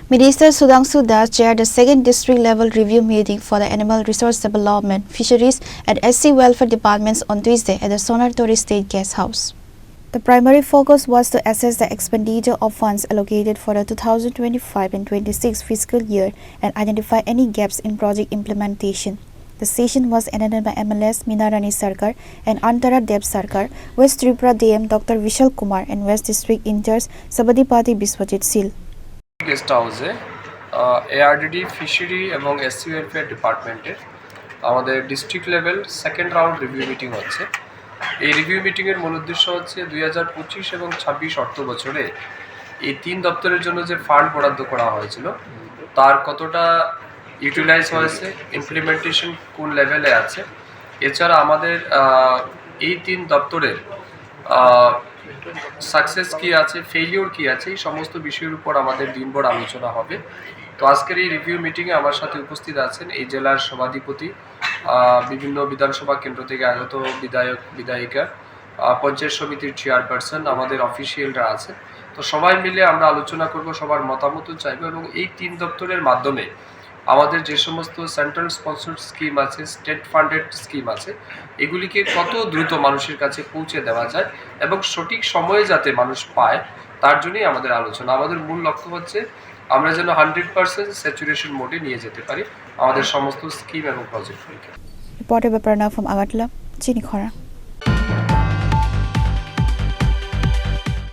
Minister Sudhanshu Das chaired the second district-level review meeting for the Animal Resource Development, Fisheries and SC Welfare Departments on Tuesday at the Sonartori State Guest House. The primary focus was to assess the expenditure of funds allocated for the 2025 and 26 fiscal year and identify any gaps in project implementation. The session was attended by MLS Minarani Sarkar and Antara Dev Sarkar, West Tripura DM Dr. Vishal Kumar and West District Incharge Sabadipati Biswajit Sil. Guest হাউসে ARDD fishery এবং SC welfare ডিপার্টমেন্টের আমাদের district level second round review meeting হচ্ছে। এই review মিটিংয়ের মূল উদ্দেশ্য হচ্ছে 2025 এবং 26 অর্থ বছরে এই তিন দপ্তরের জন্য যে ফান্ড বরাদ্দ করা হয়েছিল তার কতটা ইউটিলাইজ হয়েছে, ইমপ্লিমেন্টেশন কোন লেভেলে আছে, এছাড়া আমাদের এই তিন দপ্তরের সাকসেস কী আছে, ফেইলিওর কী আছে, এই সমস্ত বিষয়ের উপর আমাদের দিনভর আলোচনা হবে। তো আজকের এই রিভিউ মিটিংয়ে আমার সাথে উপস্থিত আছেন এই জেলার সভাধিপতি, বিভিন্ন বিধানসভা কেন্দ্র থেকে আগত বিধায়ক বিধায়িকা, পঞ্চায়েত সমিতির চেয়ারপারসন, আমাদের অফিসিয়ালরা আছে। তো সবাই মিলে আমরা আলোচনা করব, সবার মতামতও চাইব এবং এই তিন দপ্তরের মাধ্যমে আমাদের যে সমস্ত সেন্ট্রাল স্পন্সর্ড স্কিম আছে, স্টেট ফান্ডেড স্কিম আছে, এগুলিকে কত দ্রুত মানুষের কাছে পৌঁছে দেওয়া যায় এবং সঠিক সময়ে যাতে মানুষ পায় তার জন্যই আমাদের আলোচনা। আমাদের মূল লক্ষ্য হচ্ছে আমরা যেন 100% স্যাচুরেশন মোডে নিয়ে যেতে পারি আমাদের সমস্ত স্কিম এবং প্রজেক্টগুলিকে। Reported by Pranav from Agartala, Chini Khora.